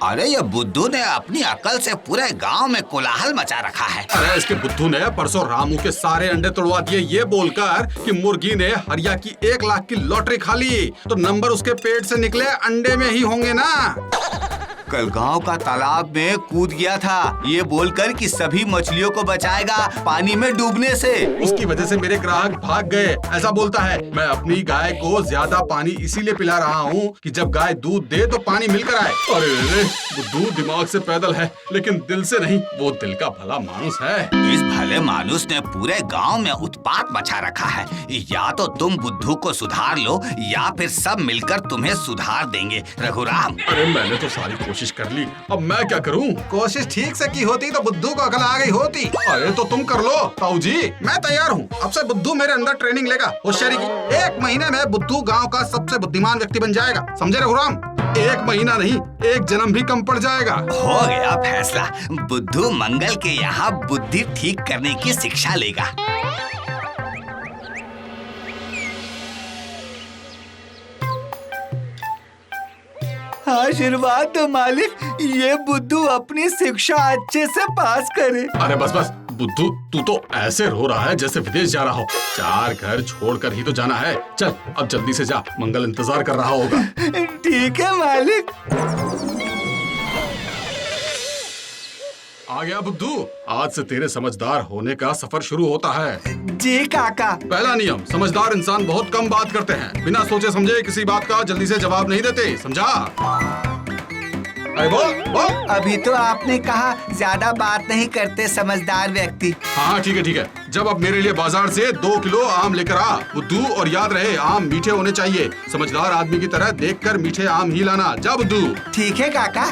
अरे ये बुद्धू ने अपनी अकल से पूरे गांव में कोलाहल मचा रखा है। अरे इसके बुद्धू ने परसों रामू के सारे अंडे तोड़वा दिए ये बोलकर कि मुर्गी ने हरिया की 1 लाख की लॉटरी खा ली, तो नंबर उसके पेट से निकले अंडे में ही होंगे ना। कल गांव का तालाब में कूद गया था ये बोलकर कि सभी मछलियों को बचाएगा पानी में डूबने से। उसकी वजह से मेरे ग्राहक भाग गए, ऐसा बोलता है। मैं अपनी गाय को ज्यादा पानी इसीलिए पिला रहा हूँ कि जब गाय दूध दे तो पानी मिलकर आए। अरे बुद्धू दिमाग से पैदल है लेकिन दिल से नहीं, वो दिल का भला मानुस है। इस भले मानुस ने पूरे गांव में उत्पात मचा रखा है। या तो तुम बुद्धू को सुधार लो या फिर सब मिलकर तुम्हें सुधार देंगे। रघुराम, अरे मैंने तो सारी कोशिश कर ली, अब मैं क्या करूं? कोशिश ठीक से की होती तो बुद्धू को अकल आ गई होती। अरे तो तुम कर लो ताऊ जी, मैं तैयार हूँ। अब से बुद्धू मेरे अंदर ट्रेनिंग लेगा होशियारी की। 1 महीने में बुद्धू गांव का सबसे बुद्धिमान व्यक्ति बन जाएगा, समझे रघुराम? 1 महीना नहीं, 1 जन्म भी कम पड़ जाएगा। हो गया फैसला। बुद्धू मंगल के यहाँ बुद्धि ठीक करने की शिक्षा लेगा। आशीर्वाद दो मालिक, ये बुद्धू अपनी शिक्षा अच्छे से पास करे। अरे बस बस बुद्धू, तू तो ऐसे रो रहा है जैसे विदेश जा रहा हो। 4 घर छोड़कर ही तो जाना है। चल अब जल्दी से जा, मंगल इंतजार कर रहा होगा। ठीक है मालिक। आ गया बुद्धू, आज से तेरे समझदार होने का सफर शुरू होता है। जी काका। पहला नियम, समझदार इंसान बहुत कम बात करते हैं, बिना सोचे समझे किसी बात का जल्दी से जवाब नहीं देते, समझा? अरे बोल बोल। अभी तो आपने कहा ज्यादा बात नहीं करते समझदार व्यक्ति। हाँ ठीक है ठीक है। जब अब मेरे लिए बाजार से 2 किलो आम लेकर आ बुद्धू, और याद रहे आम मीठे होने चाहिए। समझदार आदमी की तरह देखकर मीठे आम ही लाना। जा बुद्धू। ठीक है काका।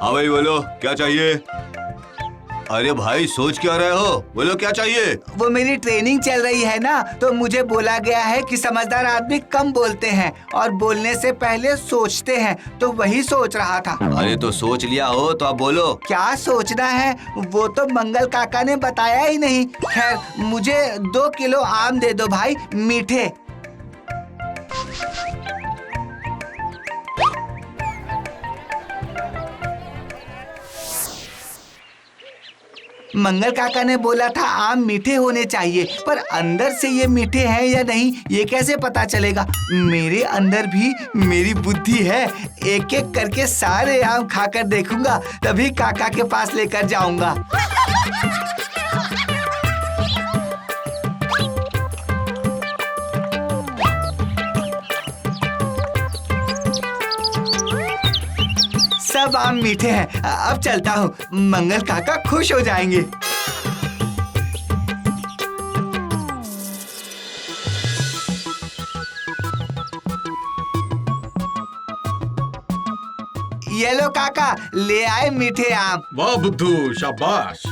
हाँ भाई बोलो, क्या चाहिए? अरे भाई सोच क्या रहे हो, बोलो क्या चाहिए? वो मेरी ट्रेनिंग चल रही है ना, तो मुझे बोला गया है कि समझदार आदमी कम बोलते हैं और बोलने से पहले सोचते हैं, तो वही सोच रहा था। अरे तो सोच लिया हो तो अब बोलो क्या सोचना है। वो तो मंगल काका ने बताया ही नहीं। खैर मुझे 2 किलो आम दे दो भाई, मीठे। मंगल काका ने बोला था आम मीठे होने चाहिए, पर अंदर से ये मीठे हैं या नहीं ये कैसे पता चलेगा? मेरे अंदर भी मेरी बुद्धि है। एक एक करके सारे आम खाकर देखूंगा, तभी काका के पास लेकर जाऊंगा। सब आम मीठे हैं। अब चलता हूँ, मंगल काका खुश हो जाएंगे। ये लो काका, ले आए मीठे आम। वाह बुद्धू, शाबाश।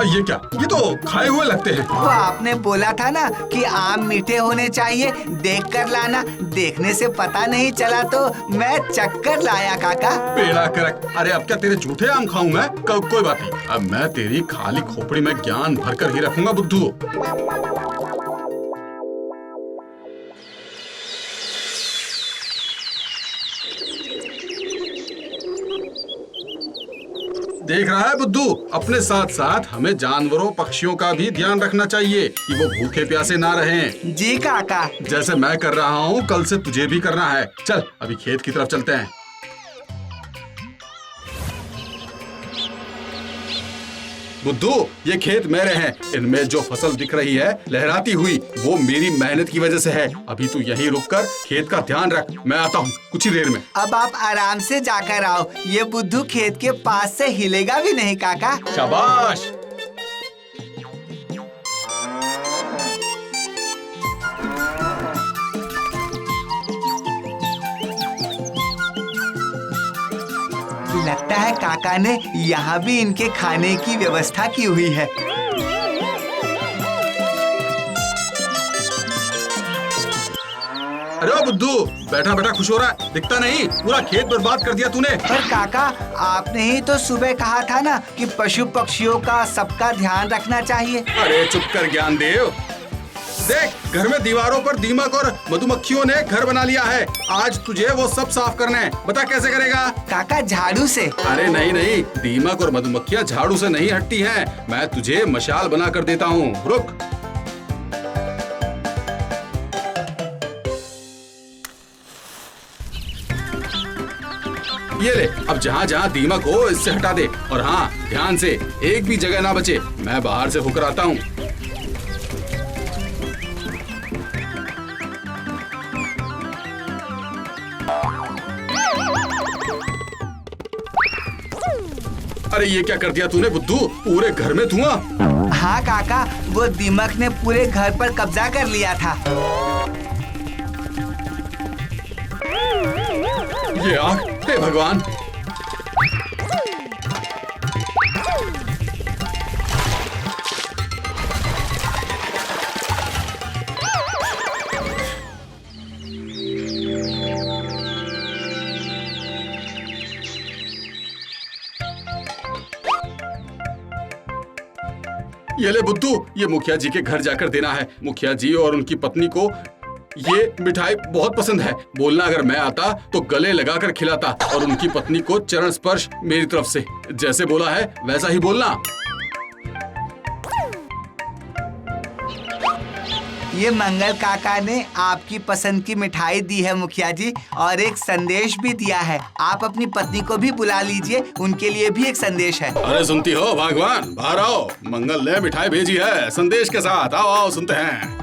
ये क्या? ये तो खाए हुए लगते हैं। वो आपने बोला था ना कि आम मीठे होने चाहिए, देख कर लाना। देखने से पता नहीं चला तो मैं चक्कर लाया काका। पेड़ा करक। अरे अब क्या तेरे झूठे आम खाऊं मैं? कोई बात नहीं, अब मैं तेरी खाली खोपड़ी में ज्ञान भरकर ही रखूंगा बुद्धू। देख रहा है बुद्धू, अपने साथ साथ हमें जानवरों पक्षियों का भी ध्यान रखना चाहिए कि वो भूखे प्यासे ना रहें। जी काका। जैसे मैं कर रहा हूँ, कल से तुझे भी करना है। चल अभी खेत की तरफ चलते हैं। बुद्धू, ये खेत मेरे हैं। इनमें जो फसल दिख रही है लहराती हुई, वो मेरी मेहनत की वजह से है। अभी तू यहीं रुककर खेत का ध्यान रख, मैं आता हूँ कुछ ही देर में। अब आप आराम से जाकर आओ, ये बुद्धू खेत के पास से हिलेगा भी नहीं काका। शाबाश। लगता है काका ने यहाँ भी इनके खाने की व्यवस्था की हुई है। अरे ओ बुद्धू, बैठा बैठा खुश हो रहा है, दिखता नहीं, पूरा खेत बर्बाद कर दिया तूने। पर काका, आपने ही तो सुबह कहा था ना कि पशु पक्षियों का सबका ध्यान रखना चाहिए। अरे चुप कर ज्ञानदेव, देख घर में दीवारों पर दीमक और मधुमक्खियों ने घर बना लिया है। आज तुझे वो सब साफ करना है, बता कैसे करेगा? काका झाड़ू से। अरे नहीं नहीं, दीमक और मधुमक्खियाँ झाड़ू से नहीं हटती हैं। मैं तुझे मशाल बना कर देता हूँ, रुक। ये ले, अब जहाँ जहाँ दीमक हो इससे हटा दे, और हाँ ध्यान से, एक भी जगह ना बचे। मैं बाहर से होकर आता हूँ। अरे ये क्या कर दिया तूने बुद्धू, पूरे घर में धुआं। हाँ काका, वो दीमक ने पूरे घर पर कब्जा कर लिया था। ये आग, हे भगवान। ये ले बुद्धू, ये मुखिया जी के घर जाकर देना है। मुखिया जी और उनकी पत्नी को ये मिठाई बहुत पसंद है। बोलना अगर मैं आता तो गले लगाकर खिलाता, और उनकी पत्नी को चरण स्पर्श मेरी तरफ से। जैसे बोला है वैसा ही बोलना। ये मंगल काका ने आपकी पसंद की मिठाई दी है मुखिया जी, और एक संदेश भी दिया है। आप अपनी पत्नी को भी बुला लीजिए, उनके लिए भी एक संदेश है। अरे सुनती हो भगवान, बाहर आओ। मंगल ने मिठाई भेजी है संदेश के साथ। आओ आओ सुनते हैं।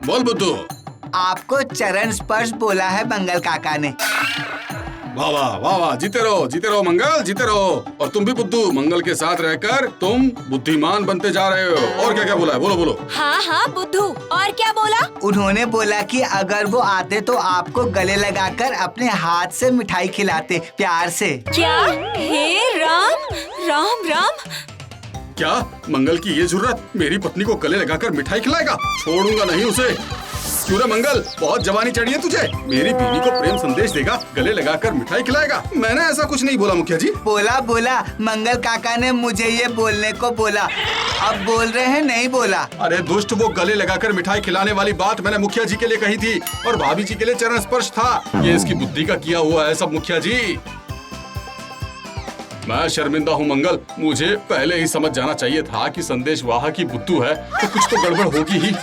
बोल बुद्धू। आपको चरण स्पर्श बोला है मंगल काका ने। वाह वाह वाह वाह, जीते रहो मंगल, जीते रहो। और तुम भी बुद्धू, मंगल के साथ रहकर तुम बुद्धिमान बनते जा रहे हो। और क्या क्या बोला है, बोलो बोलो। हाँ हाँ बुद्धू, और क्या बोला? उन्होंने बोला कि अगर वो आते तो आपको गले लगाकर अपने हाथ से मिठाई खिलाते, प्यार से। क्या? हे राम राम राम। क्या मंगल की ये जरूरत, मेरी पत्नी को गले लगाकर मिठाई खिलाएगा? छोड़ूंगा नहीं उसे। क्यों रे मंगल, बहुत जवानी चढ़ी है तुझे। मेरी बीवी को प्रेम संदेश देगा, गले लगाकर मिठाई खिलाएगा? मैंने ऐसा कुछ नहीं बोला मुखिया जी। बोला मंगल काका ने मुझे ये बोलने को बोला। अब बोल रहे हैं नहीं बोला। अरे दुष्ट, वो गले लगाकर मिठाई खिलाने वाली बात मैंने मुखिया जी के लिए कही थी, और भाभी जी के लिए चरण स्पर्श था। ये इसकी बुद्धि का किया हुआ है सब मुखिया जी। मैं शर्मिंदा हूँ मंगल, मुझे पहले ही समझ जाना चाहिए था कि संदेश वाहक की बुद्धू है तो कुछ तो गड़बड़ होगी ही।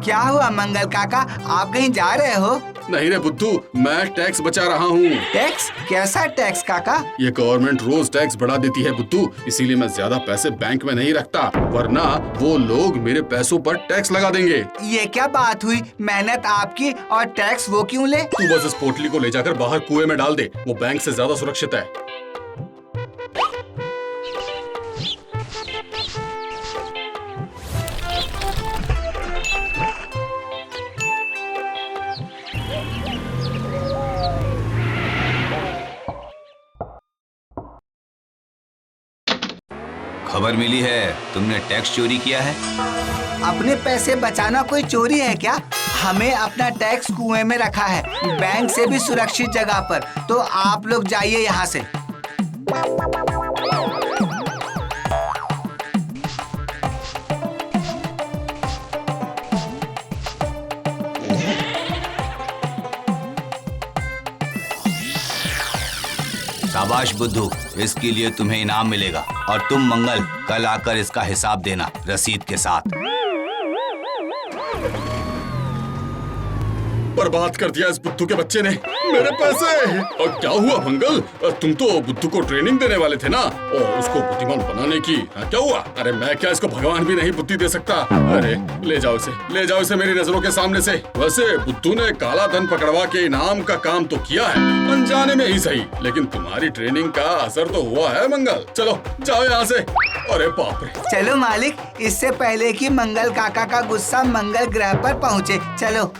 क्या हुआ मंगल काका, आप कहीं जा रहे हो? नहीं रे बुद्धू, मैं टैक्स बचा रहा हूँ। टैक्स? कैसा टैक्स काका? ये गवर्नमेंट रोज टैक्स बढ़ा देती है बुद्धू, इसीलिए मैं ज्यादा पैसे बैंक में नहीं रखता, वरना वो लोग मेरे पैसों पर टैक्स लगा देंगे। ये क्या बात हुई, मेहनत आपकी और टैक्स वो क्यों ले? तू बस इस पोटली को ले जाकर बाहर कुएं में डाल दे, वो बैंक से ज्यादा सुरक्षित है। खबर मिली है तुमने टैक्स चोरी किया है। अपने पैसे बचाना कोई चोरी है क्या? हमें अपना टैक्स कुएं में रखा है, बैंक से भी सुरक्षित जगह पर। तो आप लोग जाइए यहाँ से। शाबाश बुद्धू, इसके लिए तुम्हें इनाम मिलेगा, और तुम मंगल कल आकर इसका हिसाब देना रसीद के साथ। बर्बाद कर दिया इस बुद्धू के बच्चे ने मेरे पैसे। और क्या हुआ मंगल, तुम तो बुद्धू को ट्रेनिंग देने वाले थे ना, और उसको बुद्धिमान बनाने की। क्या हुआ? अरे मैं क्या इसको भगवान भी नहीं बुद्धि दे सकता? अरे ले जाओ इसे मेरी नजरों के सामने से। वैसे बुद्धू ने काला धन पकड़वा के इनाम का काम तो किया है, अनजाने में ही सही, लेकिन तुम्हारी ट्रेनिंग का असर तो हुआ है मंगल। चलो जाओ यहाँ से। अरे बाप रे। चलो मालिक, इससे पहले कि मंगल काका का गुस्सा मंगल ग्रह पर पहुँचे, चलो।